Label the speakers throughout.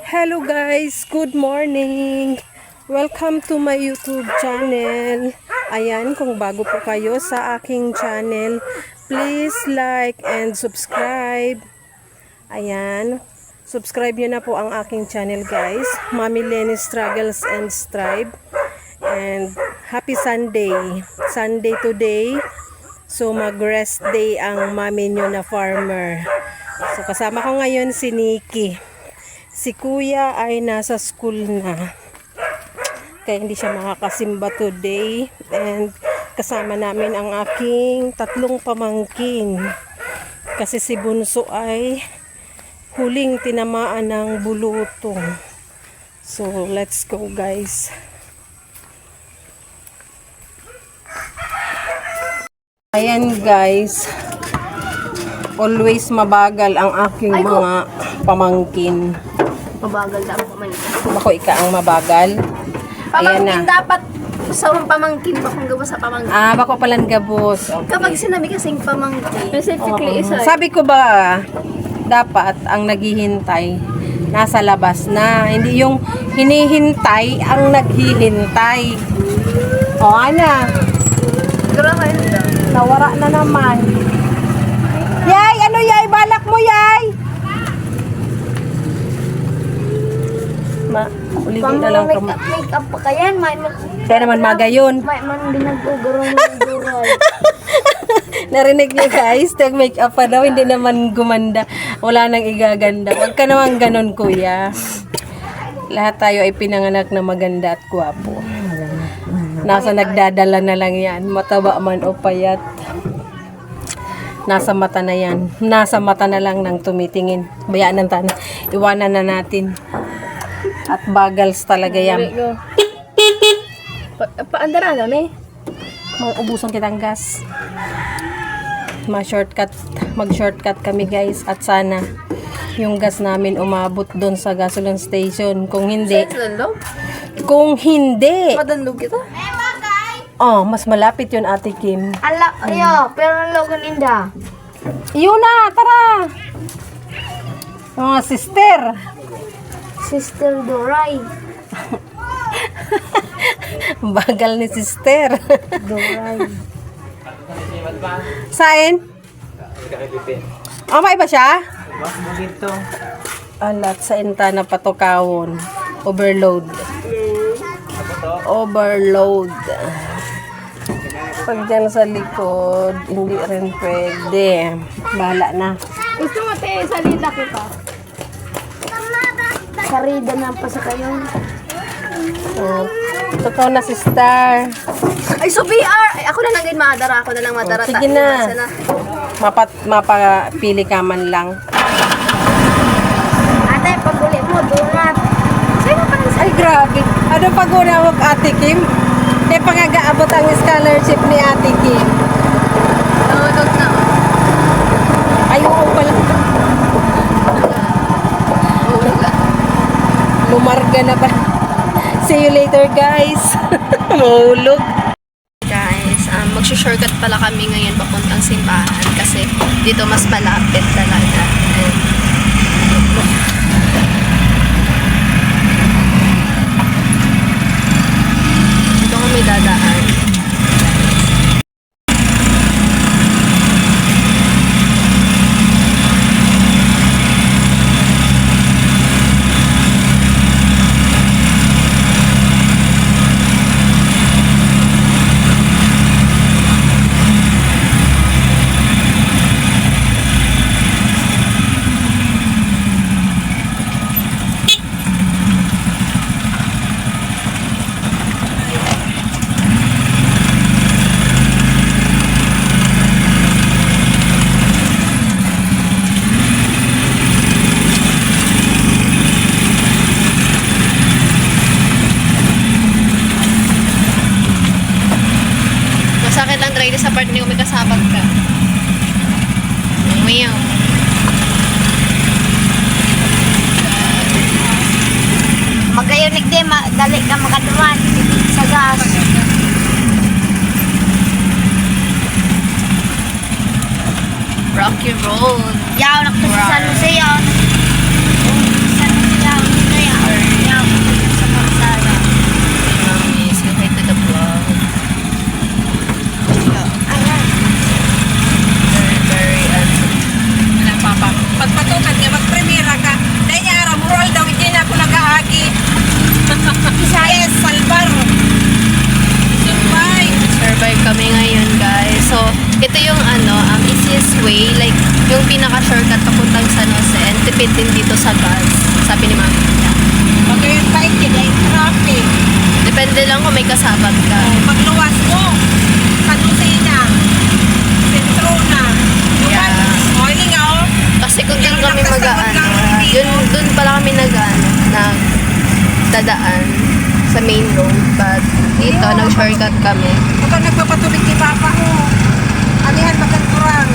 Speaker 1: Hello guys, good morning. Welcome to my YouTube channel. Ayan, kung bago po kayo sa aking channel, please like and subscribe. Ayan, subscribe nyo na po ang aking channel guys. Mami Lenny Struggles and Strive. And happy Sunday. Sunday today. So mag-rest day ang mami nyo na farmer. So kasama ko ngayon si Nikki. Si kuya ay nasa school na. Kaya hindi siya makakasimba today. And kasama namin ang aking tatlong pamangkin. Kasi si Bunso ay huling tinamaan ng bulutong. So let's go guys. Ayan guys. Always mabagal ang aking mga pamangkin.
Speaker 2: Mabagal daw pamangkin.
Speaker 1: Bako ika ang mabagal. Ayan na.
Speaker 2: Pamangkin dapat sa pamangkin ba kung gawa sa pamangkin?
Speaker 1: Bako palang gabos. Okay.
Speaker 2: Kapag sinabi kasing pamangkin, specifically isa.
Speaker 1: Sabi ko ba, dapat ang naghihintay nasa labas na. Hindi yung hinihintay ang naghihintay. O, ana.
Speaker 2: Grabe na.
Speaker 1: Nawara na naman. Yay! Ano yay? Balak mo yay! Ulitin na lang ka.
Speaker 2: Make-up pa kayan.
Speaker 1: Kaya naman magayon.
Speaker 2: May man ginagugurong ng dural.
Speaker 1: Narinig niyo guys, make up pa daw, hindi naman gumanda. Wala nang igaganda. Huwag ka naman ganun kuya. Lahat tayo ay pinanganak na maganda at gwapo. Nasa nagdadala na lang yan. Mataba man o payat. Nasa mata na yan. Nasa mata na lang nang tumitingin. Bayaan ng tanah. Iwanan na natin. At bagals talaga yan.
Speaker 2: Paandara na may.
Speaker 1: Ubusan kitang gas. Mag-shortcut kami guys. At sana yung gas namin umabot doon sa gasoline station. Kung hindi,
Speaker 2: Madanlog kita.
Speaker 1: mas malapit yun Ate Kim.
Speaker 2: Pero ang logan inda.
Speaker 1: Yun na, tara! Mga sister.
Speaker 2: Sister Doray.
Speaker 1: Bagal ni sister.
Speaker 2: Doray.
Speaker 1: Saan? May ba siya? Alat sa inta na patukawon. Overload. Pag dyan sa likod, hindi rin pwede. Bahala na.
Speaker 2: Gusto mo tayo salita kita? Sarida na pa sa kayo.
Speaker 1: Totoo na sister.
Speaker 2: Ay, so VR! Ay, ako na lang din madara. Ako na lang madara.
Speaker 1: Sige na. Mapapili ka man lang.
Speaker 2: Ate, paguli mo, donut. Sino pa nang
Speaker 1: Ay, grabe. Ano pag-una mo, Ate Kim? Pangagaabot ang scholarship ni Ate Kim.
Speaker 2: donut na?
Speaker 1: Ay, oo pala. Lumarga na ba? See you later, guys. Mahulog.
Speaker 2: Guys, magsushortcut pala kami ngayon papuntang simbahan kasi dito mas malapit talaga. Dito kami dadaan. Masakit lang try sa part na yung may kasabag ka. Umiyaw. Magayunik din, dali ka makaduman sa gas. Rocky Road. Yaw, nakita sa San Jose, yaw. San Jose, yaw. malapit din dito sa bus. Sabi ni Mami.
Speaker 3: Pag yung bike, ay traffic.
Speaker 2: Depende lang kung may kasabag ka.
Speaker 3: Pagluwas mo, Panusina, Sentro na.
Speaker 2: Yeah.
Speaker 3: O, hindi nga, oh.
Speaker 2: Kasi kung doon kami doon pala kami dadaan sa main road. But dito, nag-shortcut kami.
Speaker 3: Kapag nagpapatubig ni Papa ko, alihan magandurang.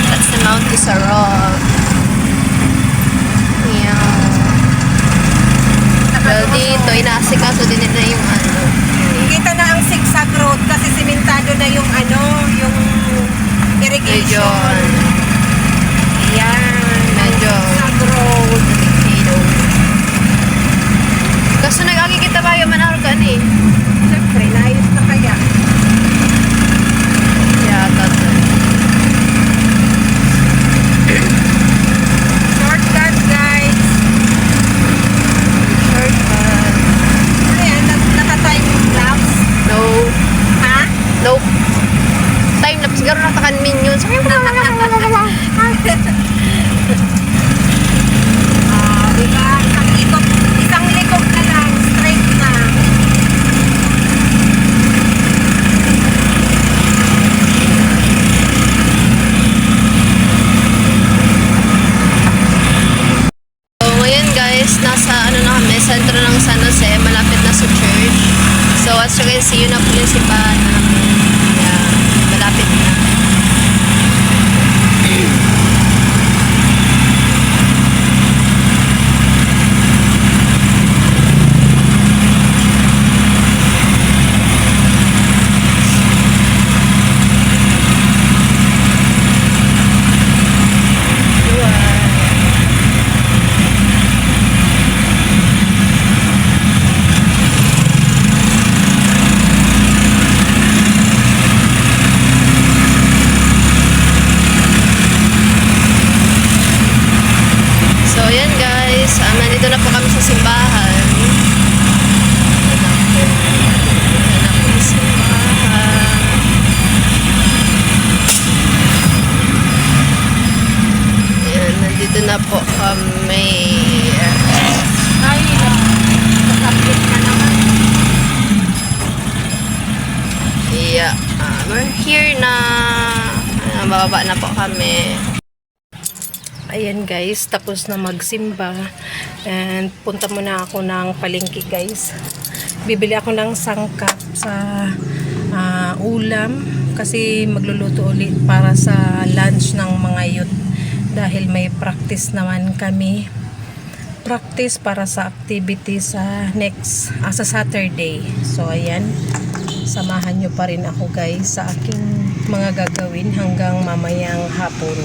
Speaker 2: That's the Mount Isarog. Yeah. Well, dito, inaasikaso din nila yung ano.
Speaker 3: Kita na ang zigzag road kasi simentado na yung yung
Speaker 2: Medyo,
Speaker 3: irrigation. Yan.
Speaker 2: medyo,
Speaker 3: Zigzag road.
Speaker 2: kaso nag-agi kita ba yung manaro ka ni?
Speaker 3: Siyempre, naayos na kaya.
Speaker 2: Yata to.
Speaker 3: Shortcut, guys.
Speaker 2: Shortcut.
Speaker 3: Ano yan? Naka-time lapse?
Speaker 2: No.
Speaker 3: Ha?
Speaker 2: Nope. Time lapse. Siguro natakan minions.
Speaker 3: Diba? Isang likod na lang, straight na.
Speaker 2: So, ngayon guys, nasa sentro ng San Jose, malapit na sa church. So, as you can see, yun na po yung simbahan namin. Yeah, malapit na. So, ayan guys. Nandito na po kami sa simbahan. Ayan na po yung simbahan. Ayan, nandito na po kami.
Speaker 3: Ay, nakapit na naman.
Speaker 2: Yeah, we're here na. Bababa na po kami. Ayan guys, tapos na magsimba and punta muna ako ng palengke guys. Bibili ako ng sangkap sa ulam kasi magluluto ulit para sa lunch ng mga youth dahil may practice naman kami. Practice para sa activity sa sa Saturday. So ayan, samahan nyo pa rin ako guys sa aking mga gagawin hanggang mamayang hapon.